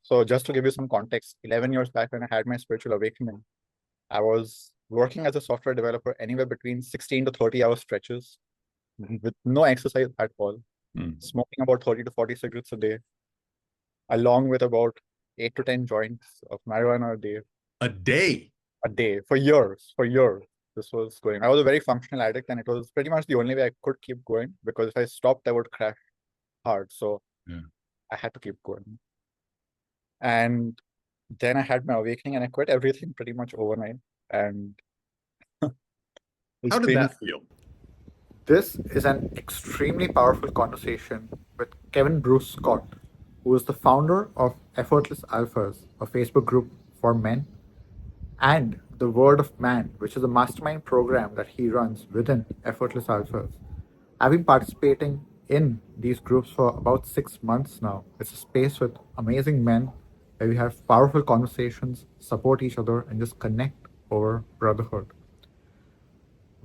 So just to give you some context, 11 years back when I had my spiritual awakening, I was working as a software developer anywhere between 16 to 30 hour stretches with no exercise at all, smoking about 30 to 40 cigarettes a day, along with about 8 to 10 joints of marijuana a day. A day? A day, for years, this was going. I was a very functional addict, and it was pretty much the only way I could keep going, because if I stopped, I would crash hard. So I had to keep going. And then I had my awakening and I quit everything pretty much overnight. And how did that feel? This is an extremely powerful conversation with Kevin Bruce Scott, who is the founder of Effortless Alphas, a Facebook group for men, and The Word of Man, which is a mastermind program that he runs within Effortless Alphas. I've been participating in these groups for about 6 months now. It's a space with amazing men where we have powerful conversations, support each other, and just connect over brotherhood.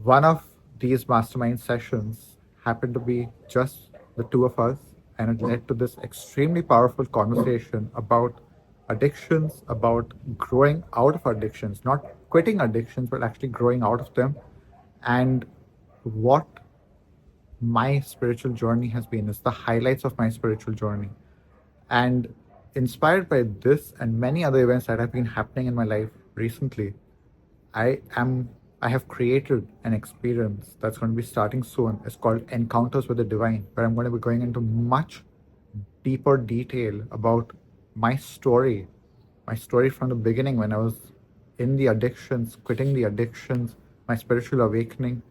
One of these mastermind sessions happened to be just the two of us, and it led to this extremely powerful conversation about addictions, about growing out of addictions, not quitting addictions, but actually growing out of them, and what my spiritual journey has been. It's the highlights of my spiritual journey. And inspired by this and many other events that have been happening in my life recently, I have created an experience that's going to be starting soon. It's called Encounters with the Divine, where I'm going to be going into much deeper detail about my story from the beginning when I was in the addictions, quitting the addictions, my spiritual awakening,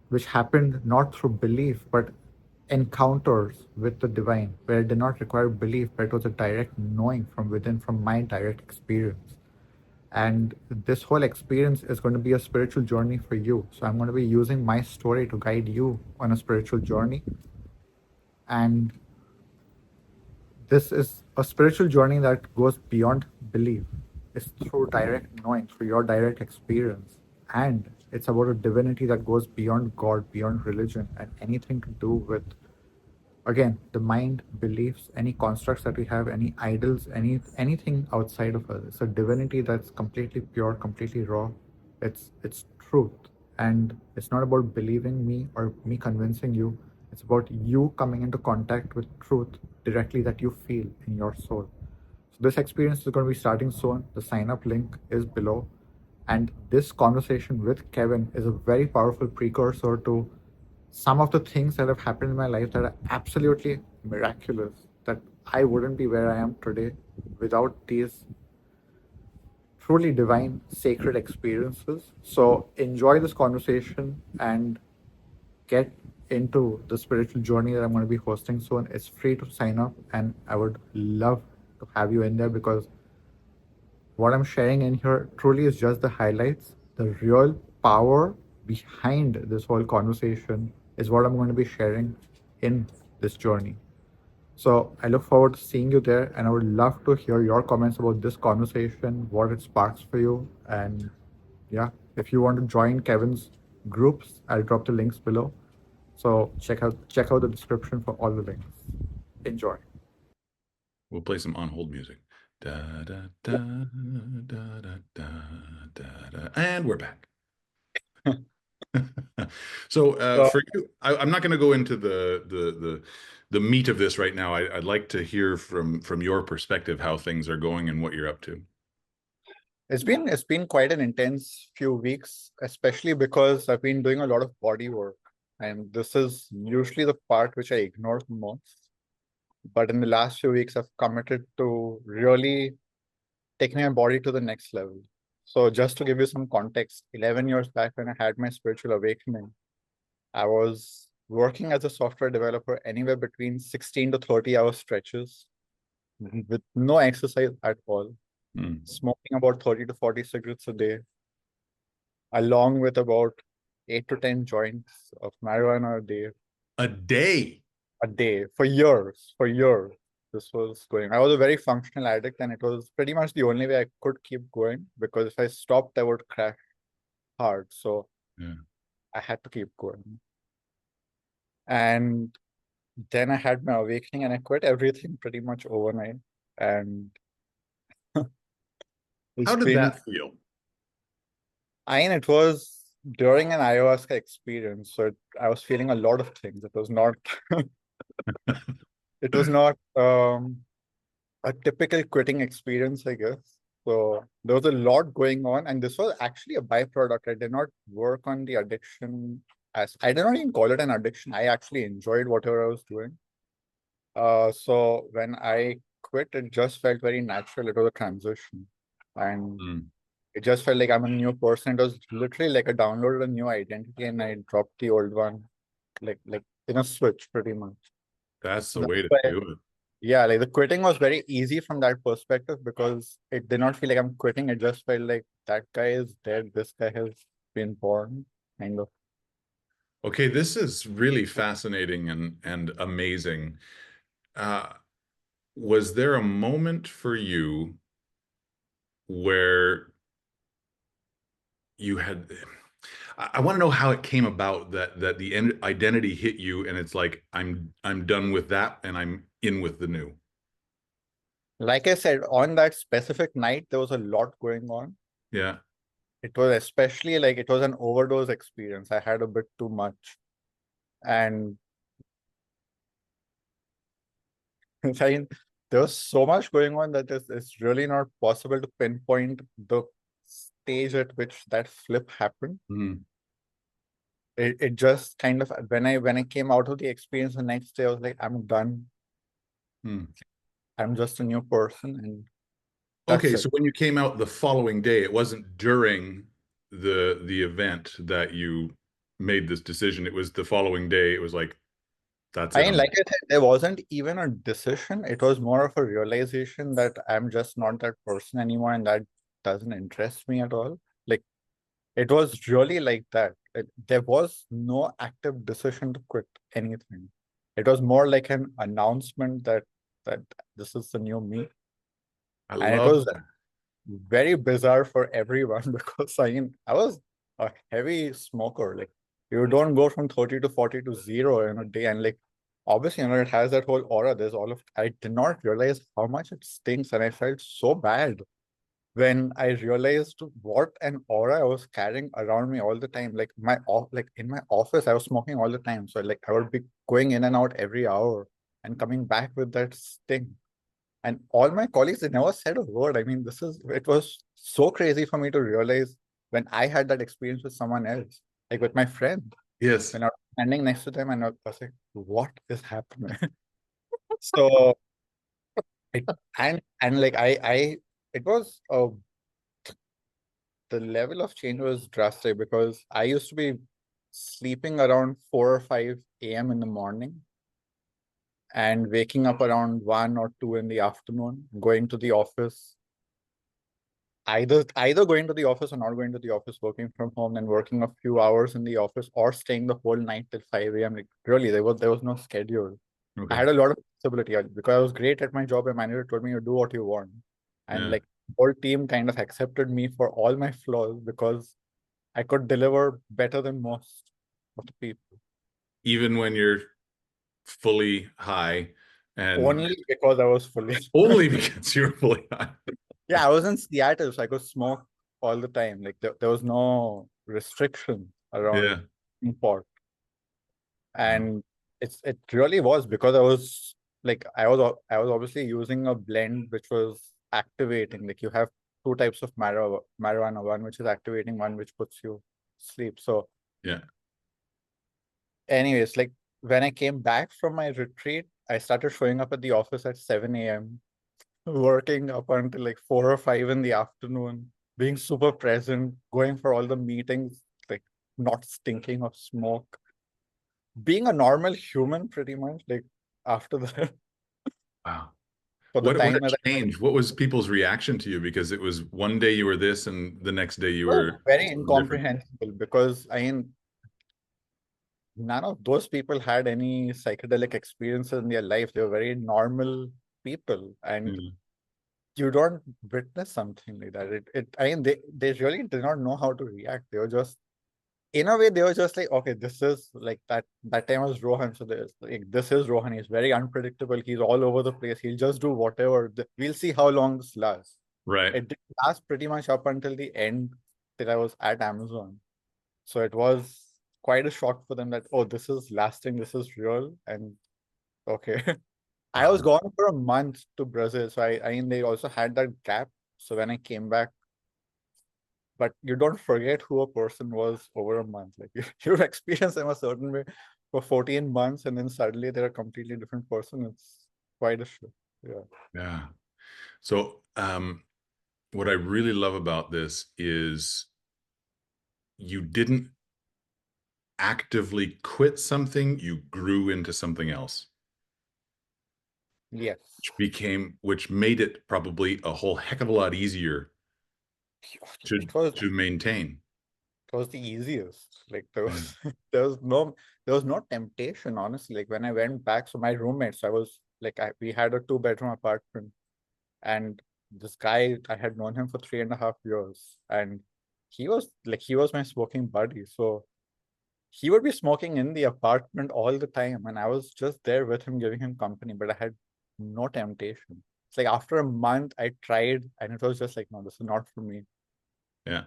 which happened not through belief, but encounters with the divine, where it did not require belief, but it was a direct knowing from within, from my direct experience. And this whole experience is going to be a spiritual journey for you. So I'm going to be using my story to guide you on a spiritual journey. And this is a spiritual journey that goes beyond belief. It's through direct knowing, through your direct experience. And it's about a divinity that goes beyond God, beyond religion, and anything to do with, again, the mind, beliefs, any constructs that we have, any idols, anything outside of us. It's a divinity that's completely pure, completely raw. It's truth. And it's not about believing me or me convincing you. It's about you coming into contact with truth directly that you feel in your soul. So this experience is going to be starting soon. The sign up link is below. And this conversation with Kevin is a very powerful precursor to some of the things that have happened in my life that are absolutely miraculous, that I wouldn't be where I am today without these truly divine, sacred experiences. So enjoy this conversation and get into the spiritual journey that I'm going to be hosting soon. It's free to sign up, and I would love to have you in there, because what I'm sharing in here truly is just the highlights. The real power behind this whole conversation is what I'm going to be sharing in this journey. So I look forward to seeing you there, and I would love to hear your comments about this conversation, what it sparks for you. And yeah, if you want to join Kevin's groups, I'll drop the links below. So check out the description for all the links. Enjoy. We'll play some on hold music. Da, da, da, da, da, da, da, da. And we're back. So for you, I'm not going to go into the meat of this right now. I'd like to hear from your perspective how things are going and what you're up to. It's been quite an intense few weeks, especially because I've been doing a lot of body work, and this is usually the part which I ignore the most. But in the last few weeks, I've committed to really taking my body to the next level. So just to give you some context, 11 years back when I had my spiritual awakening, I was working as a software developer anywhere between 16 to 30 hour stretches with no exercise at all, smoking about 30 to 40 cigarettes a day, along with about 8 to 10 joints of marijuana a day. A day? A day, for years. This was going. I was a very functional addict, and it was pretty much the only way I could keep going, because if I stopped, I would crash hard. So I had to keep going. And then I had my awakening and I quit everything pretty much overnight. and How it's did been. that feel? I mean, it was during an ayahuasca experience, so I was feeling a lot of things. It was not. It was not a typical quitting experience, I guess. So there was a lot going on, and this was actually a byproduct. I did not work on the addiction as I did not even call it an addiction. I actually enjoyed whatever I was doing. So when I quit, it just felt very natural. It was a transition, and Mm, it just felt like I'm a new person. It was literally like I downloaded a new identity and I dropped the old one, like in a switch, pretty much. that's the So way that's to why, do it. yeah, like the quitting was very easy from that perspective because it did not feel like I'm quitting. It just felt like that guy is dead. This guy has been born, kind of. Okay, this is really fascinating and amazing. Uh, was there a moment for you where you had I want to know how it came about that the identity hit you and it's like I'm done with that and I'm in with the new. Like I said, on that specific night, there was a lot going on. Yeah. It was especially like it was an overdose experience. I had a bit too much. And I mean, there was so much going on that it's really not possible to pinpoint the stage at which that flip happened. Mhm. It just kind of when I came out of the experience the next day, I was like, I'm done. Hmm. I'm just a new person, and that's Okay, it. so when you came out the following day, it wasn't during the event that you made this decision. It was the following day. It was like, that's I it. mean, I'm like I said, there wasn't even a decision. It was more of a realization that I'm just not that person anymore, and that doesn't interest me at all. Like it was really like that. There was no active decision to quit anything. It was more like an announcement that this is the new me, I and it love was that. very bizarre for everyone because I mean I was a heavy smoker. Like you don't go from 30 to 40 to zero in a day, and like obviously it has that whole aura. There's all of I did not realize how much it stinks, and I felt so bad when I realized what an aura I was carrying around me all the time. Like like in my office, I was smoking all the time. So like I would be going in and out every hour and coming back with that sting. And all my colleagues, they never said a word. I mean, it was so crazy for me to realize when I had that experience with someone else, like with my friend, Yes. when I was standing next to them and I was like, what is happening? So it and like it was the level of change was drastic because I used to be sleeping around 4 or 5 a.m. in the morning and waking up around 1 or 2 in the afternoon, going to the office, either going to the office or not going to the office, working from home and working a few hours in the office or staying the whole night till 5 a.m. Like really, there was no schedule. I Okay. had a lot of flexibility because I was great at my job. My manager told me you do what you want. And Yeah. like whole team kind of accepted me for all my flaws because I could deliver better than most of the people. Even when you're fully high and Only because I was fully. only because you're fully high. Yeah, I was in Seattle, so I could smoke all the time. Like there was no restriction around Yeah. import. Wow. And it really was because I was like I was obviously using a blend which was activating. Like you have two types of marijuana, one which is activating, one which puts you sleep. So Yeah. anyways, like when I came back from my retreat, I started showing up at the office at 7 a.m., working up until like 4 or 5 in the afternoon, being super present, going for all the meetings, like not stinking of smoke, being a normal human pretty much, like after that, Wow. for the What time a that I change. What was people's reaction to you? Because it was one day you were this and the next day you was were very something different. incomprehensible because I mean, none of those people had any psychedelic experiences in their life. They were very normal people. And Mhm. you don't witness something like that. I mean, they really did not know how to react. They were just in a way, they were just like, okay, this is like that time was Rohan. So there's like, this is Rohan. He's very unpredictable. He's all over the place. He'll just do whatever. We'll see how long this lasts. Right. It did last pretty much up until the end that I was at Amazon. So it was quite a shock for them that, oh, this is lasting, this is real. And okay. I was Wow. gone for a month to Brazil. So I mean, they also had that gap. So when I came back, but you don't forget who a person was over a month. Like you experience them a certain way for 14 months, and then suddenly they're a completely different person. It's quite a shift. Yeah. Yeah. So what I really love about this is you didn't actively quit something, you grew into something else, Yes. which made it probably a whole heck of a lot easier to It was to maintain. it was the easiest. Like there Yeah. was there was no temptation, honestly. Like when I went back, so my roommates, I was like we had a 2-bedroom apartment, and this guy, I had known him for 3.5 years, and he was my smoking buddy. So he would be smoking in the apartment all the time, and I was just there with him, giving him company, but I had no temptation. It's like after a month I tried, and it was just like, no, this is not for me. Yeah.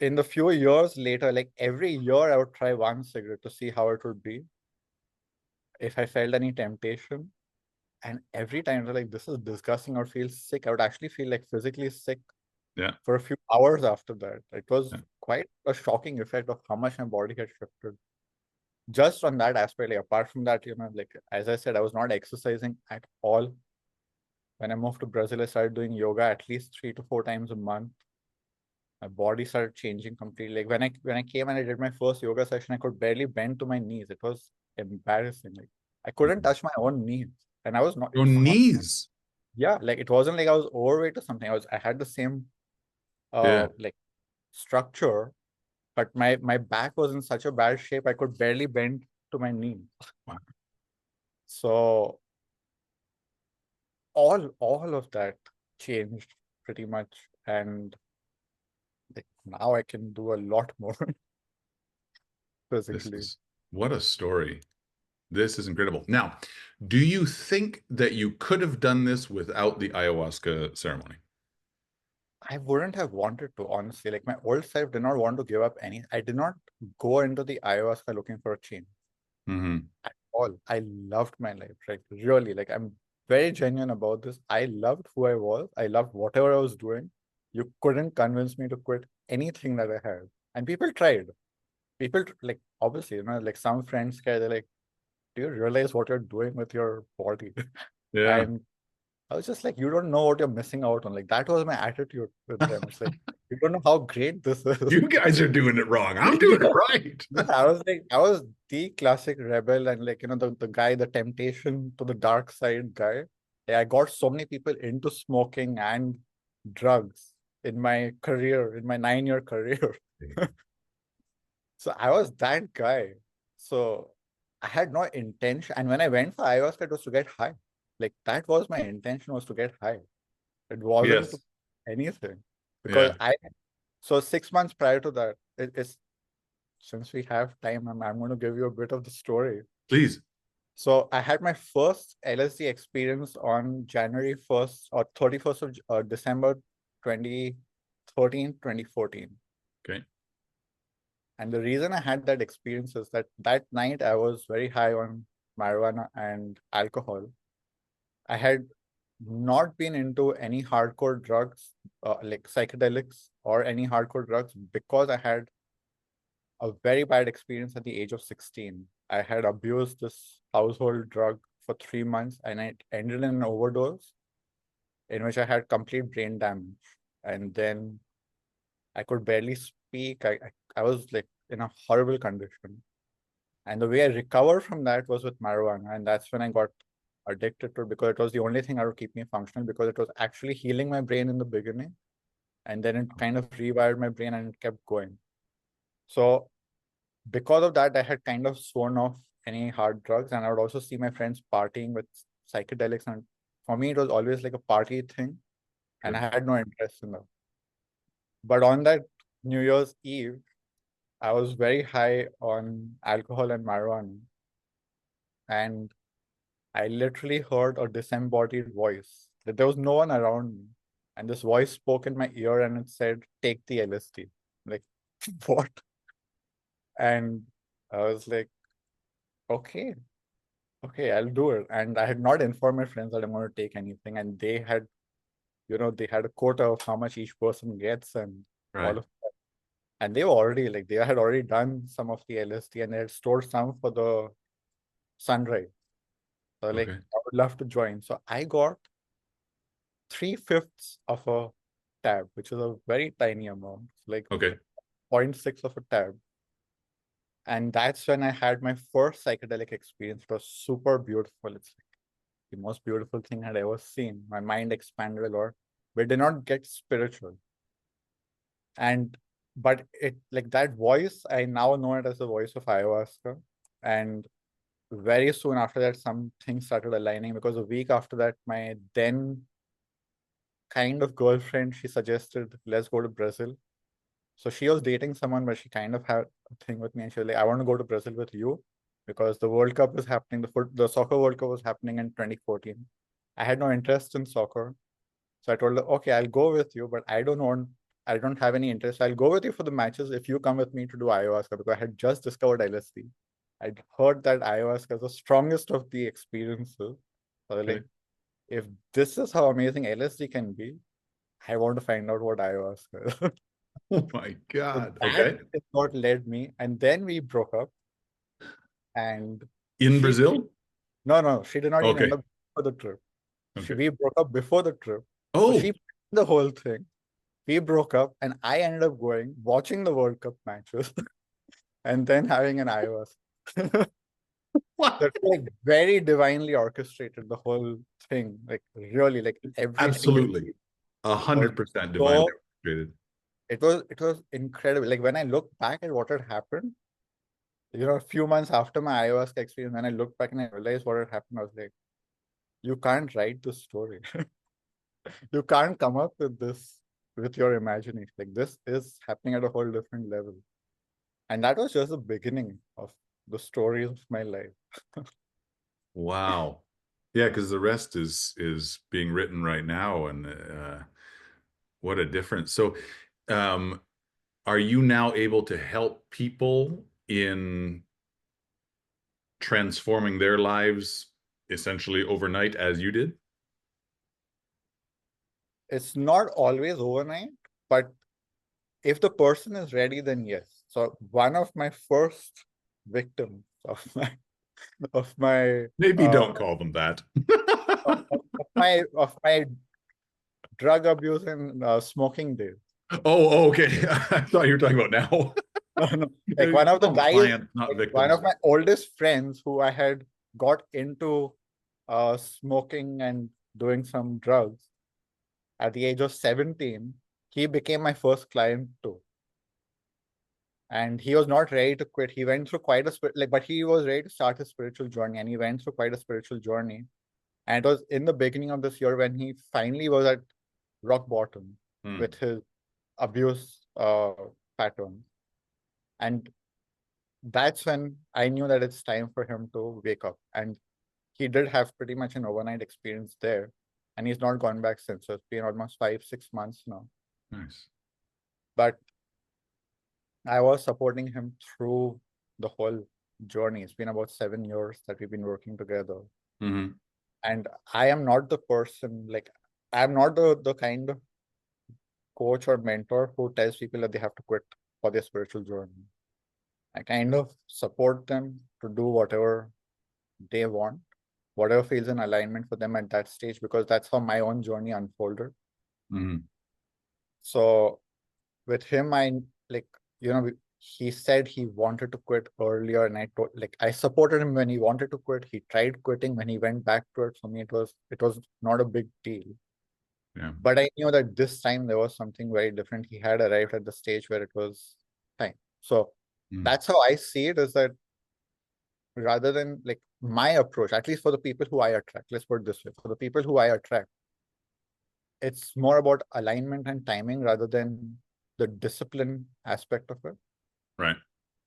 In the few years later, like every year I would try one cigarette to see how it would be if I felt any temptation. And every time I was like, this is disgusting or feel sick, I would actually feel like physically sick Yeah. for a few hours after that. It was Yeah. quite a shocking effect of how much my body had shifted. Just on that aspect, like apart from that, like as I said, I was not exercising at all. When I moved to Brazil, I started doing yoga at least 3 to 4 times a month. My body started changing completely. Like when I came and I did my first yoga session, I could barely bend to my knees. It was embarrassing. Like I couldn't touch my own knees. And I was not, Your it's not, knees. yeah, like it wasn't like I was overweight or something. I had the same Yeah. like structure, but my back was in such a bad shape I could barely bend to my knee. Wow. So all of that changed pretty much, and like, now I can do a lot more This physically. is what a story. This is incredible. Now, do you think that you could have done this without the ayahuasca ceremony? I wouldn't have wanted to, honestly. Like my old self did not want to give up any. I did not go into the ayahuasca looking for a change Mm-hmm. at all. I loved my life, like really. Like I'm very genuine about this. I loved who I was. I loved whatever I was doing. You couldn't convince me to quit anything that I had. And people tried. People like obviously, like some friends care. They're like, do you realize what you're doing with your body? Yeah. And I was just like, you don't know what you're missing out on. Like that was my attitude with them. It's like, you don't know how great this is. You guys are doing it wrong. I'm doing it Yeah. right. Yeah, I was like, I was the classic rebel, and like, the guy, the temptation to the dark side guy. Yeah, I got so many people into smoking and drugs in my career, in my 9-year career. So I was that guy. So I had no intention. And when I went for ayahuasca, it was to get high. Like that was my intention, was to get high. It wasn't to Yes. anything. Because Yeah. so 6 months prior to that, it's since we have time, I'm going to give you a bit of the story. Please. So I had my first LSD experience on January 1st or 31st of December 2013, 2014. Okay. And the reason I had that experience is that that night I was very high on marijuana and alcohol. I had not been into any hardcore drugs, like psychedelics or any hardcore drugs, because I had a very bad experience at the age of 16. I had abused this household drug for 3 months, and it ended in an overdose in which I had complete brain damage. And then I could barely speak. I was like in a horrible condition. And the way I recovered from that was with marijuana. And that's when I got addicted to it, because it was the only thing that would keep me functional, because it was actually healing my brain in the beginning. And then it kind of rewired my brain and it kept going. So because of that, I had kind of sworn off any hard drugs. And I would also see my friends partying with psychedelics. And for me, it was always like a party thing. And I Good. had no interest in that. But on that New Year's Eve, I was very high on alcohol and marijuana, and I literally heard a disembodied voice. That there was no one around me, and this voice spoke in my ear, and it said, "Take the LSD." Like, what? And I was like, okay, okay, I'll do it. And I had not informed my friends that I'm going to take anything, and they had, they had a quota of how much each person gets and all Right. of that. And they were already like, they had already done some of the LSD, and they had stored some for the sunrise. So like, Okay. I would love to join. So I got 3/5 of a tab, which is a very tiny amount, like Okay. 0.6 of a tab. And that's when I had my first psychedelic experience. It was super beautiful. It's like the most beautiful thing I'd ever seen. My mind expanded a lot, but it did not get spiritual. And but it, like, that voice, I now know it as the voice of ayahuasca. And very soon after that, some things started aligning, because a week after that, my then kind of girlfriend, she suggested, let's go to Brazil. So she was dating someone, but she kind of had a thing with me, and she was like, I want to go to Brazil with you because the World Cup is happening. The soccer World Cup was happening in 2014. I had no interest in soccer. So I told her, okay, I'll go with you, but I don't have any interest. I'll go with you for the matches if you come with me to do ayahuasca, because I had just discovered LSD. I'd heard that ayahuasca is the strongest of the experiences. So Okay. like, if this is how amazing LSD can be, I want to find out what ayahuasca is. Oh my So God. that Okay. is what led me. And then we broke up. And In she, Brazil? no, she did not even end Okay. up for the trip. Okay. We broke up before the trip. So Oh, she planned the whole thing. We broke up, and I ended up going, watching the World Cup matches, and then having an ayahuasca. what? That's like very divinely orchestrated, the whole thing. Like, really, like every single Absolutely. thing. I was 100% divinely so orchestrated. it was incredible. Like, when I look back at what had happened, a few months after my ayahuasca experience, when I looked back and I realized what had happened, I was like, you can't write this story. You can't come up with this with your imagination. Like, this is happening at a whole different level. And that was just the beginning of the stories of my life. Wow. Yeah, because the rest is being written right now, and what a difference. So, um, are you now able to help people in transforming their lives essentially overnight as you did? It's not always overnight, but if the person is ready, then yes. So one of my first victims of my Maybe don't call them that. of my drug abuse and smoking days. Oh, okay. I thought you were talking about now. No. Like, You one of the call them guys, clients, not like one victims. of my oldest friends who I had got into smoking and doing some drugs at the age of 17, he became my first client too. And he was not ready to quit. He went through quite but he was ready to start his spiritual journey, and he went through quite a spiritual journey. And it was in the beginning of this year when he finally was at rock bottom Hmm. with his abuse pattern. And that's when I knew that it's time for him to wake up. And he did have pretty much an overnight experience there. And he's not gone back since. So it's been almost 5-6 months now. Nice. But I was supporting him through the whole journey. It's been about 7 years that we've been working together. Mm-hmm. And I am not the person, like, I'm not the kind of coach or mentor who tells people that they have to quit for their spiritual journey. I kind of support them to do whatever they want, whatever feels in alignment for them at that stage, because that's how my own journey unfolded. Mm-hmm. So with him, he said he wanted to quit earlier, and I supported him when he wanted to quit. He tried quitting. When he went back to it, for me, it was not a big deal. Yeah. But I knew that this time there was something very different. He had arrived at the stage where it was time. So Mm. that's how I see it, is that rather than, like, my approach, at least for the people who I attract, let's put it this way, for the people who I attract, it's more about alignment and timing rather than the discipline aspect of it. Right.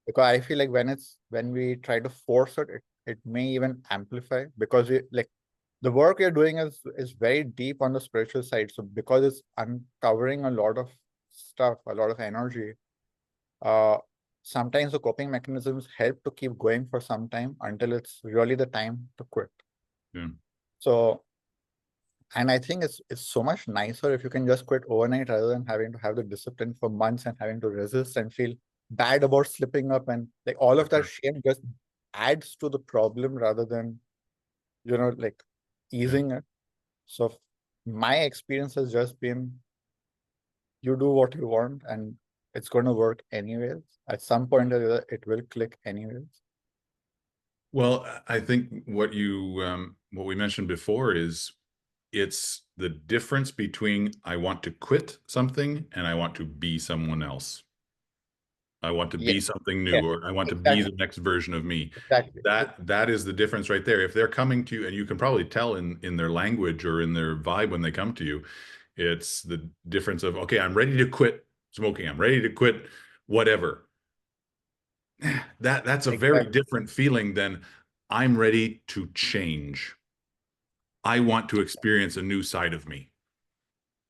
Because I feel like when we try to force it may even amplify, because we like the work you're doing is very deep on the spiritual side. So because it's uncovering a lot of stuff, a lot of energy, uh, sometimes the coping mechanisms help to keep going for some time until it's really the time to quit. Yeah. So, and I think it's so much nicer if you can just quit overnight rather than having to have the discipline for months and having to resist and feel bad about slipping up, and like all of that Sure. shame just adds to the problem rather than, like Yeah. easing it. So my experience has just been, you do what you want and it's going to work anyways. At some point or the other, it will click anyways. Well, I think what we mentioned before is it's the difference between I want to quit something and I want to be someone else. I want to Yeah, be something yeah, new, or I want to be the exactly, next version of me. exactly. That is the difference right there. If they're coming to you, and you can probably tell in their language or in their vibe when they come to you, it's the difference of, okay, I'm ready to quit smoking. I'm ready to quit whatever. That's a very Exactly. different feeling than I'm ready to change. I want to experience a new side of me.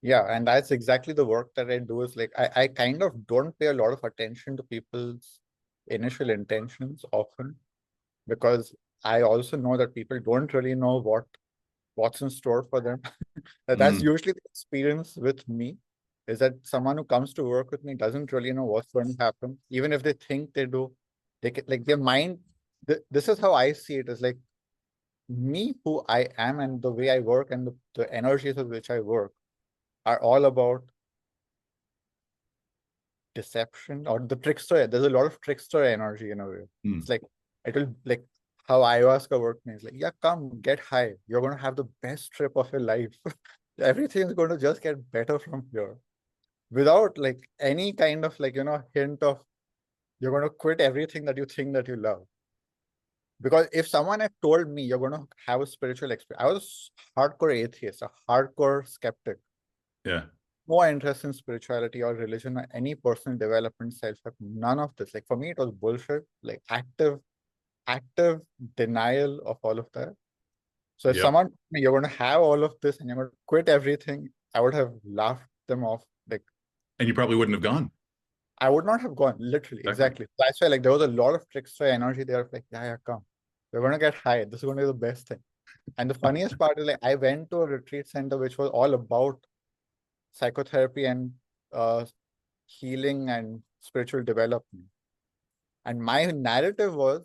Yeah, and that's exactly the work that I do. Is like I kind of don't pay a lot of attention to people's initial intentions often, because I also know that people don't really know what's in store for them. That's Mm, usually the experience with me, is that someone who comes to work with me doesn't really know what's going to happen. Even if they think they do, they can, like their mind, this is how I see it, is like me, who I am and the way I work and the energies with which I work are all about deception or the trickster. There's a lot of trickster energy in a way. mm. It's like, it will like how ayahuasca worked means like, yeah, come get high. You're gonna have the best trip of your life. Everything's going to just get better from here without like any kind of like, hint of you're going to quit everything that you think that you love. Because if someone had told me you're going to have a spiritual experience, I was hardcore atheist, a hardcore skeptic, Yeah. no interest in spirituality or religion or any personal development, self-help, none of this. Like for me, it was bullshit, like active denial of all of that. So if Yep. someone told me you're going to have all of this and you're going to quit everything, I would have laughed them off. Like And you probably wouldn't have gone. I would not have gone, literally, Exactly. exactly. That's why like there was a lot of trickster energy there. Like, yeah, yeah, come. We're going to get high. This is going to be the best thing. And the funniest part is like I went to a retreat center which was all about psychotherapy and uh, healing and spiritual development. And my narrative was,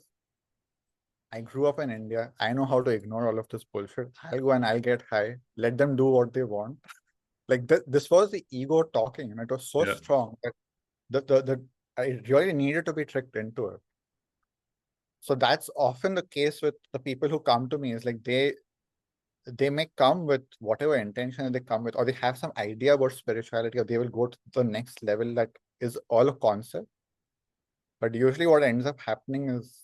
I grew up in India. I know how to ignore all of this bullshit. I'll go and I'll get high. Let them do what they want. Like this was the ego talking, and it was so Yeah. strong that the I really needed to be tricked into it. So that's often the case with the people who come to me, is like they may come with whatever intention they come with, or they have some idea about spirituality, or they will go to the next level that is all a concept. But usually what ends up happening is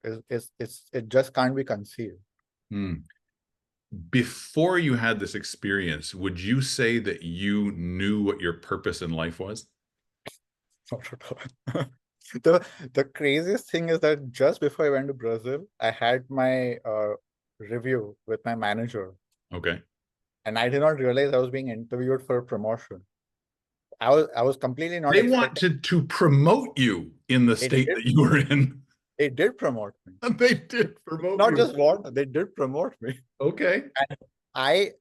it just can't be conceived. Mm. Before you had this experience, would you say that you knew what your purpose in life was? The craziest thing is that just before I went to Brazil, I had my review with my manager, Okay. and I did not realize I was being interviewed for a promotion. I was completely not They expecting. wanted to promote you in the They state did that you were in. they did promote me. They did promote Not you. just want, they did promote me. Okay. And I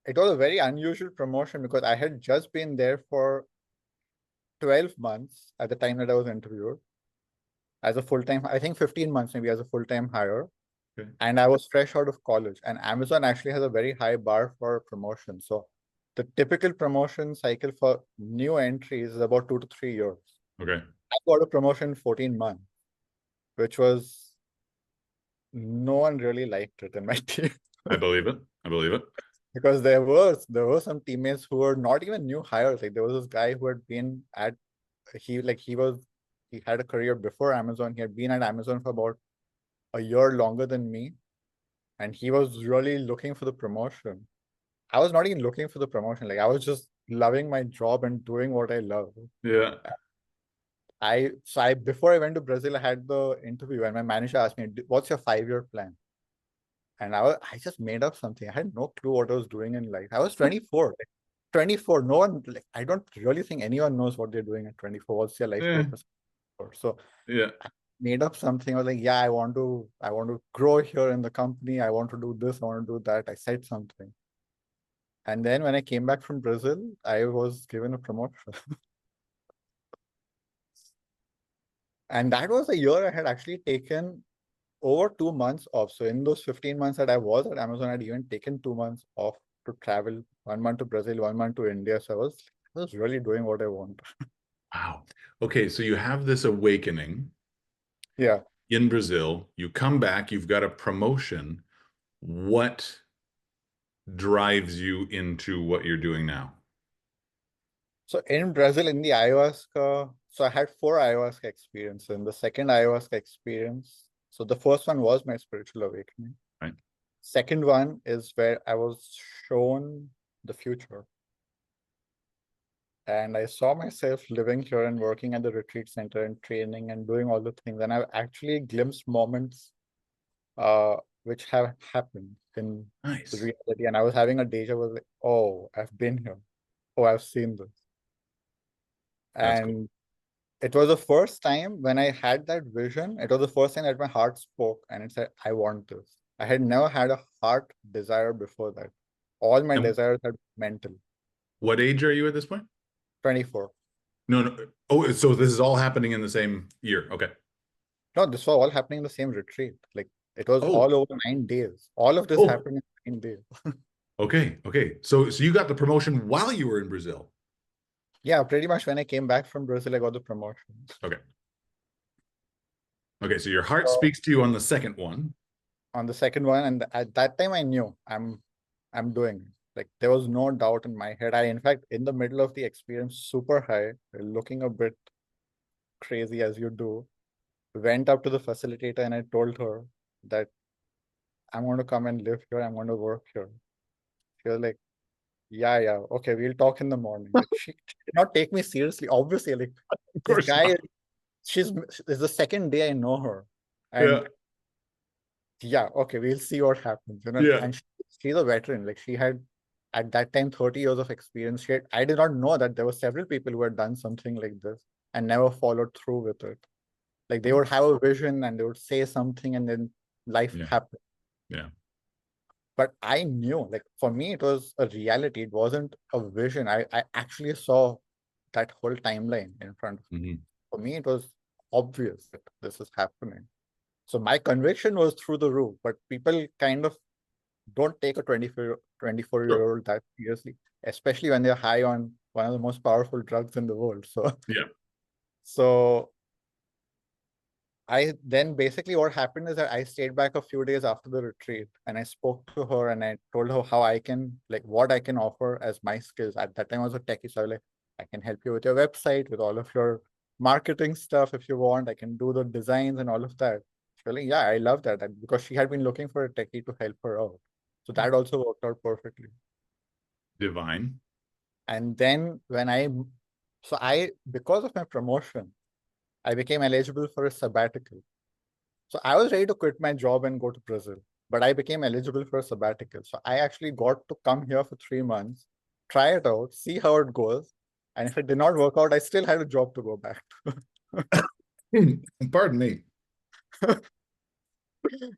it was a very unusual promotion because I had just been there for 12 months at the time that I was interviewed as a full-time, I think 15 months maybe as a full-time hire. Okay. And I was fresh out of college. And Amazon actually has a very high bar for promotion. So the typical promotion cycle for new entries is about 2 to 3 years. Okay. I got a promotion in 14 months, which was, no one really liked it in my team. I believe it. I believe it. Because there were some teammates who were not even new hires. Like there was this guy who had been at he had a career before Amazon. He had been at Amazon for about a year longer than me, and he was really looking for the promotion. I was not even looking for the promotion. Like I was just loving my job and doing what I love. Yeah. Before I went to Brazil, I had the interview, and my manager asked me, "What's your 5-year plan?" And I just made up something. I had no clue what I was doing in life. I was 24. Like, 24. No one, like, I don't really think anyone knows what they're doing at 24. What's their life Yeah. purpose? So Yeah. I made up something. I was like, yeah, I want to grow here in the company. I want to do this. I want to do that. I said something. And then when I came back from Brazil, I was given a promotion. And that was a year I had actually taken over 2 months off. So in those 15 months that I was at Amazon, I'd even taken 2 months off to travel, 1 month to Brazil, 1 month to India. So I was really doing what I want. Wow. Okay, so you have this awakening Yeah. in Brazil. You come back, you've got a promotion. What drives you into what you're doing now? So in Brazil, in the ayahuasca, so I had 4 ayahuasca experiences. In the second ayahuasca experience, so the first one was my spiritual awakening. Right. Second one is where I was shown the future. And I saw myself living here and working at the retreat center and training and doing all the things. And I've actually glimpsed moments which have happened in the Nice. reality. And I was having a deja vu, like, oh, I've been here. Oh, I've seen this. That's cool. And it was the first time when I had that vision. It was the first time that my heart spoke and it said, I want this. I had never had a heart desire before that. All my And desires are mental. what age are you at this point? 24. No, no. Oh, so this is all happening in the same year. Okay. No, this was all happening in the same retreat. Like it was Oh, all over 9 days. All of this oh, happened in 9 days. okay. Okay. So you got the promotion while you were in Brazil. Yeah, pretty much when I came back from Brazil, I got the promotion. Okay. Okay. So your heart So speaks to you on the second one. on the second one, and at that time I knew I'm doing it. Like there was no doubt in my head. I, in fact, in the middle of the experience, super high, looking a bit crazy as you do, went up to the facilitator and I told her that I'm going to come and live here. I'm going to work here. She was like, yeah, okay, we'll talk in the morning. Like she did not take me seriously. Obviously, like Of this course guy, not. it's the second day I know her, Yeah. and yeah, okay, we'll see what happens. Yeah. And she's a veteran. Like she had at that time 30 years of experience. I did not know that there were several people who had done something like this and never followed through with it. Like they would have a vision and they would say something and then life Yeah. happened. Yeah. But I knew, like for me, it was a reality. It wasn't a vision. I actually saw that whole timeline in front of me. Mhm. For me, it was obvious that this is happening. So my conviction was through the roof, but people kind of don't take a 24 Sure. year old that seriously, especially when they're high on one of the most powerful drugs in the world. So, Yeah. so I then basically what happened is that I stayed back a few days after the retreat and I spoke to her and I told her how I can, like, what I can offer as my skills. At that time, I was a techie. So I was like, I can help you with your website, with all of your marketing stuff if you want. I can do the designs and all of that. She was like, yeah, I love that. Because she had been looking for a techie to help her out. So that also worked out perfectly. Divine. And then because of my promotion, I became eligible for a sabbatical. So I was ready to quit my job and go to Brazil, but I became eligible for a sabbatical. So I actually got to come here for 3 months, try it out, see how it goes. And if it did not work out, I still had a job to go back to. Pardon me.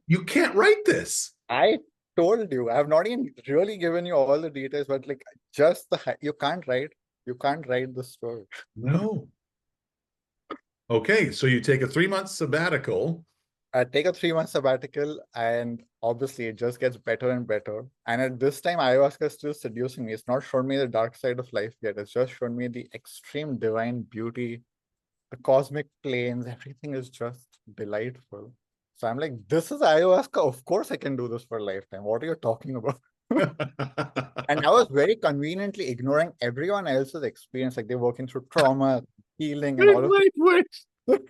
You can't write this. I told you, I have not even really given you all the details, but like just you can't write the story. No. Okay, so you take a 3-month sabbatical. I take a 3 month sabbatical, and obviously it just gets better and better. And at this time, ayahuasca is still seducing me. It's not shown me the dark side of life yet. It's just shown me the extreme divine beauty, the cosmic planes. Everything is just delightful. So I'm like, this is ayahuasca. Of course, I can do this for a lifetime. What are you talking about? And I was very conveniently ignoring everyone else's experience. Like they're working through trauma, healing, and all of Wait. it.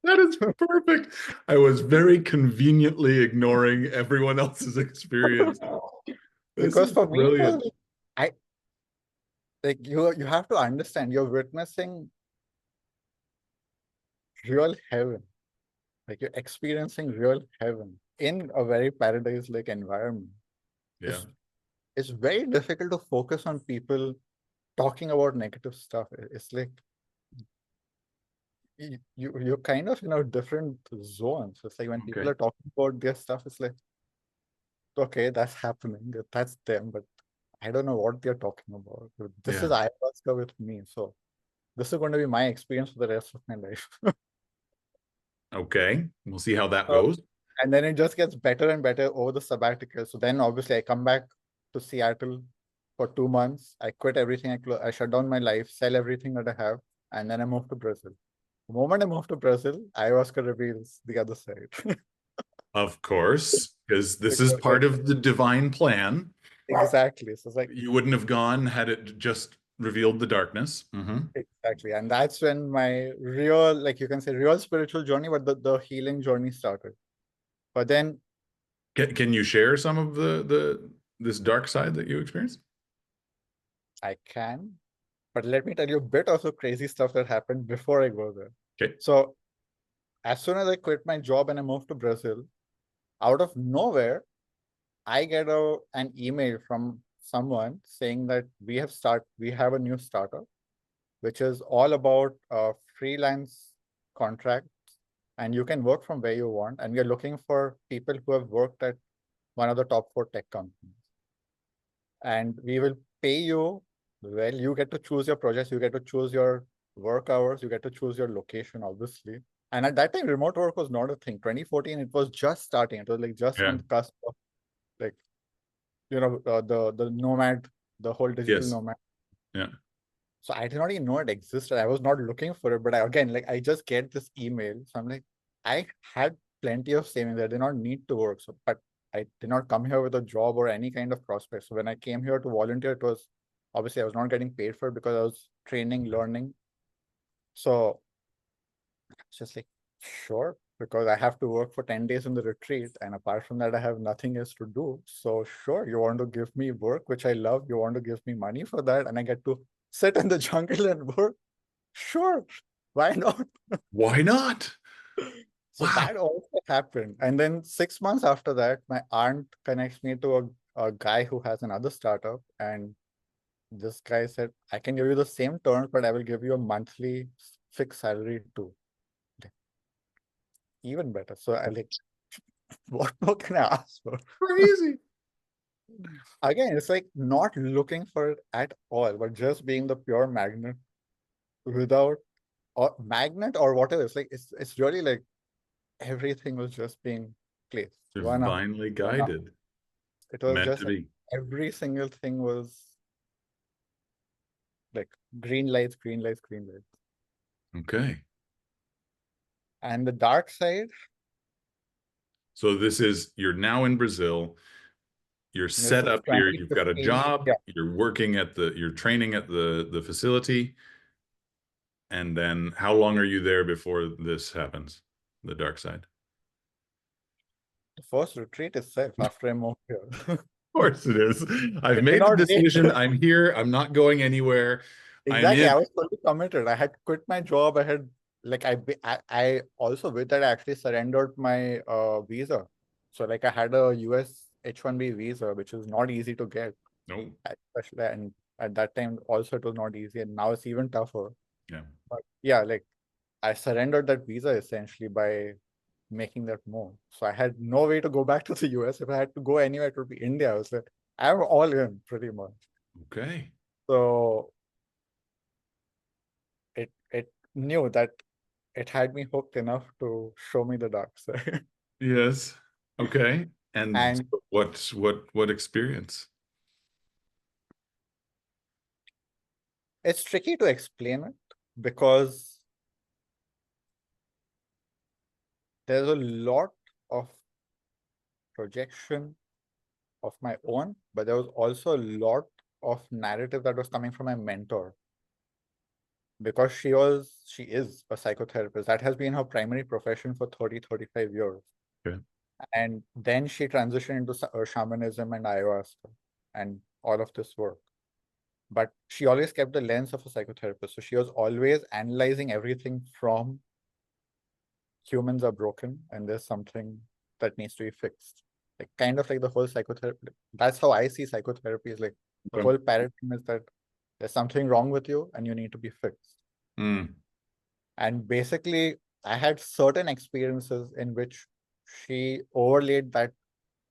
That is perfect. I was very conveniently ignoring everyone else's experience. This Because is for me, it brilliant. was, I like you have to understand you're witnessing real heaven. Like you're experiencing real heaven in a very paradise-like environment. Yeah. It's very difficult to focus on people talking about negative stuff. It's like you're kind of in a different zones. It's like when people Okay. are talking about their stuff, it's like, okay, that's happening. That's them, but I don't know what they're talking about. This is Yeah. ayahuasca with me. So this is going to be my experience for the rest of my life. Okay. We'll see how that So, goes. and then it just gets better and better over the sabbatical. So then obviously I come back to Seattle for 2 months. I quit everything. I shut down my life, sell everything that I have, and then I move to Brazil. The moment I move to Brazil, ayahuasca reveals the other side. Of course, because this is Because part of the divine plan. exactly. So it's like You wouldn't have gone had it just revealed the darkness. exactly. And that's when my real, like you can say, real spiritual journey, but the healing journey started. But then Can you share some of the this dark side that you experienced? I can, but let me tell you a bit of the crazy stuff that happened before I go there. Okay. So as soon as I quit my job and I moved to Brazil, out of nowhere, I get an email from someone saying that we have a new startup, which is all about freelance contracts, and you can work from where you want. And we are looking for people who have worked at one of the top 4 tech companies. And we will pay you well. You get to choose your projects, you get to choose your work hours, you get to choose your location, obviously. And at that time, remote work was not a thing. 2014, it was just starting. It was like just Yeah. on the cusp of like, the nomad, the whole digital Yes. nomad. Yeah. So I did not even know it existed. I was not looking for it, but again, like I just get this email. So I'm like, I had plenty of savings. I did not need to work. So, but I did not come here with a job or any kind of prospect. So when I came here to volunteer, it was obviously I was not getting paid for it because I was training, learning. So it's just like, sure, because I have to work for 10 days in the retreat. And apart from that, I have nothing else to do. So sure, you want to give me work, which I love. You want to give me money for that. And I get to sit in the jungle and work. Sure, why not? Why not? So Wow. that also happened. And then 6 months after that, my aunt connects me to a guy who has another startup. And this guy said, I can give you the same terms, but I will give you a monthly fixed salary too. Even better. So I like, what more can I ask for? Crazy. Again, it's like not looking for it at all, but just being the pure magnet without or magnet or whatever. It's like it's really like everything was just being placed one up, Divinely one up. guided. It was Meant just to like be. every single thing was like green lights, green lights, green lights. Okay. And the dark side, So this is, you're now in Brazil. You're this set is up here. You've got a 2015. job. Yeah. You're working at you're training at the facility. And then how long are you there before this happens? The dark side. The first retreat itself after I moved here. Of course it is. I've It did made the not wait. decision. I'm here. I'm not going anywhere. I'm Exactly. in. I was fully committed. I had quit my job. I had like I also with that I actually surrendered my visa. So like I had a US H-1B visa, which is not easy to get. No. Especially and at that time also it was not easy, and now it's even tougher. Yeah. But yeah, like I surrendered that visa essentially by making that move. So I had no way to go back to the US. If I had to go anywhere, it would be India. I was like, I'm all in pretty much. Okay. So it knew that it had me hooked enough to show me the dark side. Yes. Okay. And And what experience? it's tricky to explain it because there's a lot of projection of my own, but there was also a lot of narrative that was coming from my mentor because she is a psychotherapist. That has been her primary profession for 35 years. Okay. And then she transitioned into shamanism and ayahuasca and all of this work. But she always kept the lens of a psychotherapist. So she was always analyzing everything from humans are broken and there's something that needs to be fixed. Like kind of like the whole psychotherapy. That's how I see psychotherapy is like the whole paradigm is that there's something wrong with you and you need to be fixed. Mm. And basically, I had certain experiences in which she overlaid that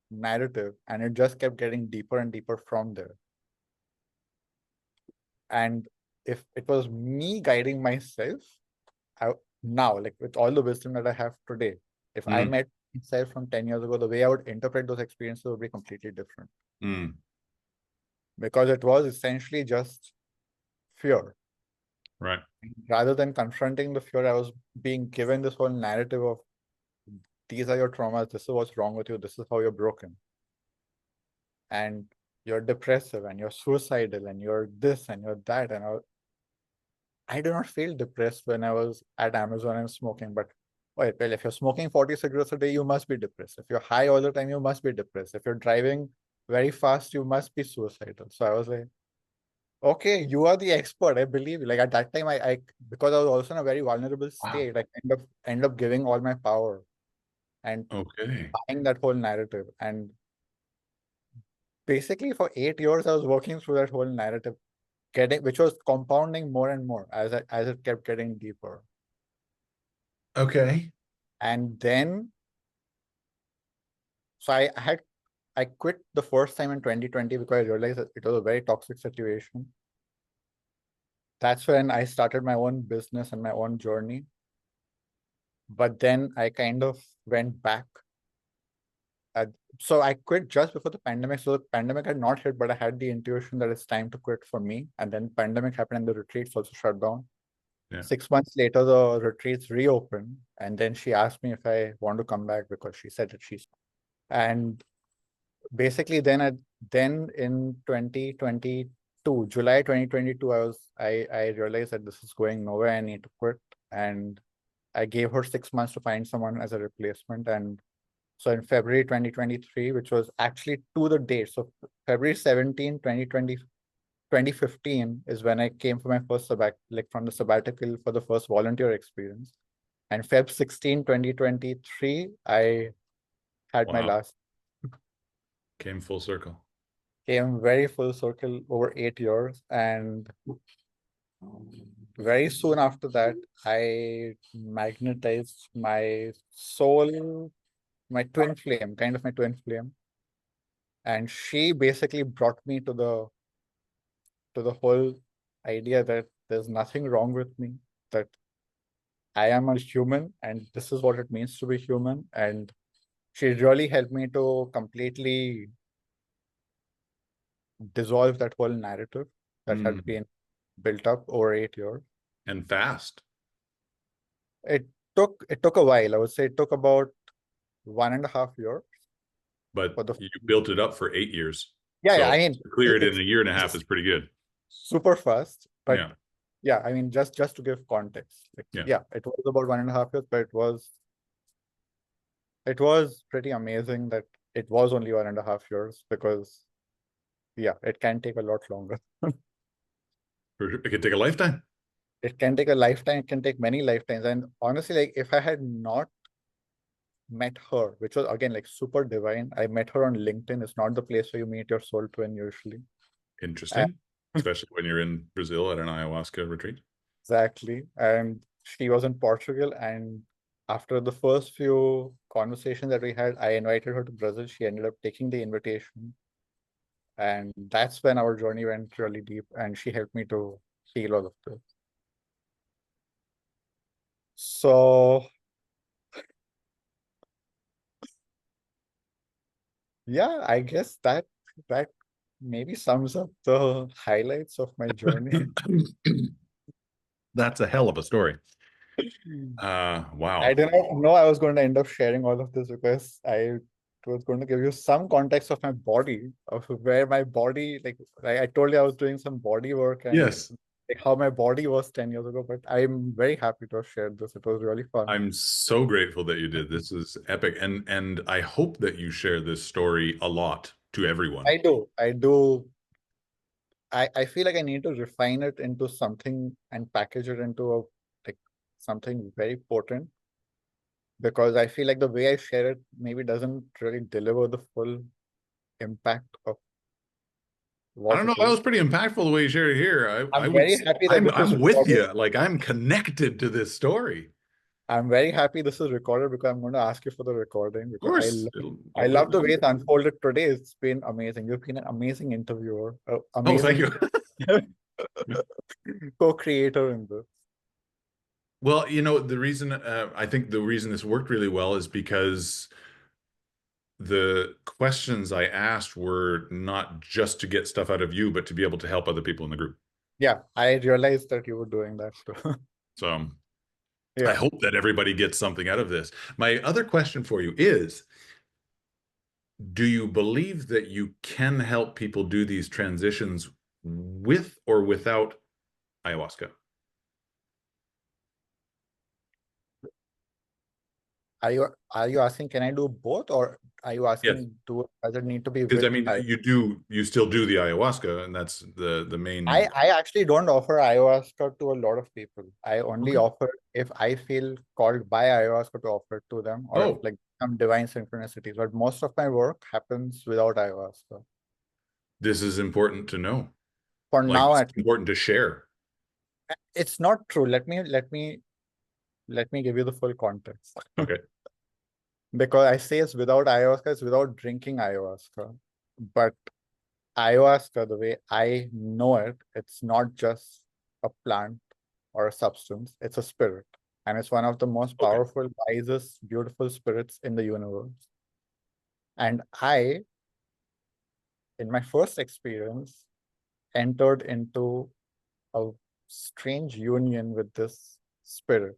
narrative and it just kept getting deeper and deeper from there. And if it was me guiding myself, now, like with all the wisdom that I have today, if I Mm. met myself from 10 years ago, the way I would interpret those experiences would be completely different. Mm. Because it was essentially just fear. Right. Rather than confronting the fear, I was being given this whole narrative of these are your traumas, this is what's wrong with you, this is how you're broken. And you're depressive and you're suicidal and you're this and you're that. And I do not feel depressed when I was at Amazon and smoking, but wait, well, if you're smoking 40 cigarettes a day, you must be depressed. If you're high all the time, you must be depressed. If you're driving very fast, you must be suicidal. So I was like, okay, you are the expert. I believe you. Like at that time, I because I was also in a very vulnerable Wow. state, I end up giving all my power and Okay. buying that whole narrative. And basically for 8 years, I was working through that whole narrative, which was compounding more and more as it kept getting deeper. Okay. And then, so I quit the first time in 2020 because I realized that it was a very toxic situation. That's when I started my own business and my own journey. But then I kind of went back. So I quit just before the pandemic. So the pandemic had not hit, but I had the intuition that it's time to quit for me. And then pandemic happened and the retreats also shut down. Yeah. 6 months later, the retreats reopened. And then she asked me if I want to come back because she said that and basically then in 2022, July 2022, I realized that this is going nowhere. I need to quit. And I gave her 6 months to find someone as a replacement. And so in February 2023, which was actually to the date, so February 17, 2020, 2015 is when I came for my first from the sabbatical for the first volunteer experience. And Feb 16, 2023, I had my Wow. last. Came full circle. Came very full circle over 8 years. And very soon after that, I magnetized my soul, my twin flame, kind of my twin flame. And she basically brought me to the whole idea that there's nothing wrong with me, that I am a human and this is what it means to be human. And she really helped me to completely dissolve that whole narrative that had been built up over 8 years. And fast. It took a while. I would say it took about 1.5 years. But For the you built it up for 8 years. yeah, So I mean, to clear it in it's a year and a half is pretty good. super fast. But Yeah. yeah, I mean, just to give context, Yeah. it was about 1.5 years, but it was pretty amazing that it was only 1.5 years because yeah, it can take a lot longer. It could take a lifetime. It can take a lifetime, it can take many lifetimes. And honestly, like if I had not met her, which was again like super divine, I met her on LinkedIn. It's not the place where you meet your soul twin usually. Interesting. Especially when you're in Brazil at an ayahuasca retreat. Exactly. And she was in Portugal. And after the first few conversations that we had, I invited her to Brazil. She ended up taking the invitation. And that's when our journey went really deep. And she helped me to heal all of this. So, yeah, I guess that maybe sums up the highlights of my journey. That's a hell of a story. I Wow. did not know I was going to end up sharing all of this because I was going to give you some context of my body, of where my body, like I told you I was doing some body work and Yes. like how my body was 10 years ago. But I'm very happy to have shared this. It was really fun. I'm so grateful that you did. This is epic. And I hope that you share this story a lot to everyone. I do. I do. I feel like I need to refine it into something and package it into like something very potent. because I feel like the way I share it maybe doesn't really deliver the full impact of I what don't it know. That is. was pretty impactful the way you shared it here. I I'm would very say happy that this is I'm with recorded. you. Like I'm connected to this story. Of I'm very happy this is recorded because I'm going to ask you for the recording because course, I I'll put it love in the the way group. it unfolded today. It's been amazing. You've been an amazing interviewer, Oh, thank amazing you. co-creator in this. Well, the reason I think the reason this worked really well is because the questions I asked were not just to get stuff out of you, but to be able to help other people in the group. Yeah, I realized that you were doing that too. So I Yeah. hope that everybody gets something out of this. My other question for you is, do you believe that you can help people do these transitions with or without ayahuasca? Are you asking can I do both, or are you Yes. asking does it need to be Because with I mean, I? you still do the ayahuasca, and that's the I main. I actually don't offer ayahuasca to a lot of people. I only Okay. offer if I feel called by ayahuasca to offer it to them, or if Oh, like some divine synchronicities. But most of my work happens without ayahuasca. this is important to know. For Like, now, it's at least. important to share. It's not true. Let me give you the full context. Okay. Because I say it's without ayahuasca, it's without drinking ayahuasca. But ayahuasca, the way I know it, it's not just a plant or a substance, it's a spirit. And it's one of the most Okay. powerful, wisest, beautiful spirits in the universe. And I, in my first experience, entered into a strange union with this spirit,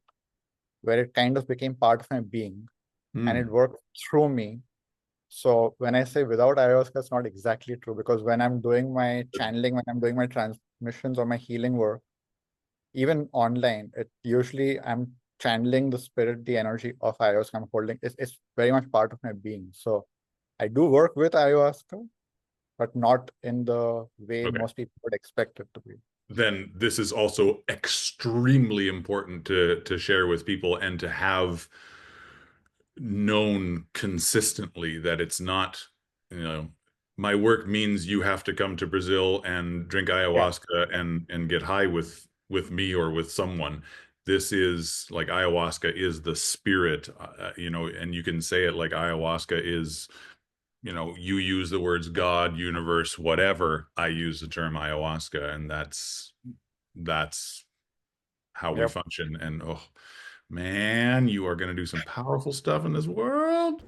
where it kind of became part of my being and it Hmm. worked through me. So when I say without ayahuasca, it's not exactly true, because when I'm doing my channeling, when I'm doing my transmissions or my healing work, even online, it usually I'm channeling the spirit, the energy of ayahuasca I'm holding. It's very much part of my being. So I do work with ayahuasca, but not in the way Okay. most people would expect it to be. Then this is also extremely important to share with people and to have known consistently that it's not, my work means you have to come to Brazil and drink Yeah. ayahuasca and get high with me or with someone. This is like ayahuasca is the spirit, and you can say it like ayahuasca is, you use the words God, universe, whatever. I use the term ayahuasca, and that's how we Yep. function. And oh man, you are going to do some powerful stuff in this world.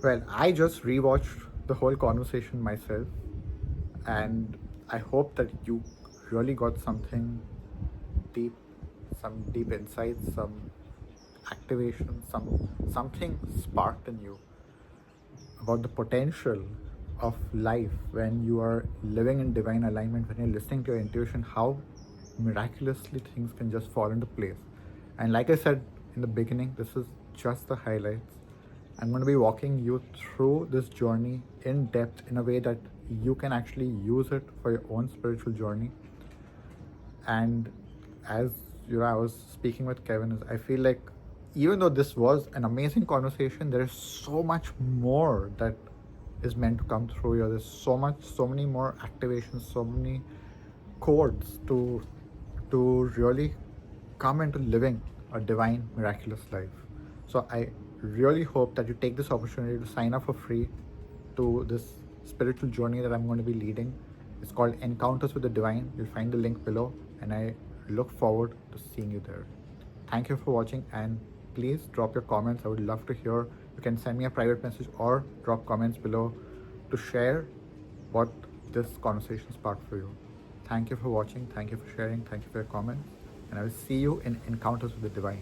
Well, I just rewatched the whole conversation myself, and I hope that you really got deep, some deep insights, some activation, something sparked in you about the potential of life when you are living in divine alignment, when you're listening to your intuition, how miraculously things can just fall into place. And like I said in the beginning, this is just the highlights. I'm going to be walking you through this journey in depth in a way that you can actually use it for your own spiritual journey. And as I was speaking with Kevin, I feel like even though this was an amazing conversation, there is so much more that is meant to come through here. There's so many more activations, so many codes to really come into living a divine, miraculous life. So I really hope that you take this opportunity to sign up for free to this spiritual journey that I'm going to be leading. It's called Encounters with the Divine. You'll find the link below, and I look forward to seeing you there. Thank you for watching, and please drop your comments. I would love to hear. You can send me a private message or drop comments below to share what this conversation sparked for you. Thank you for watching. Thank you for sharing. Thank you for your comments. And I will see you in Encounters with the Divine.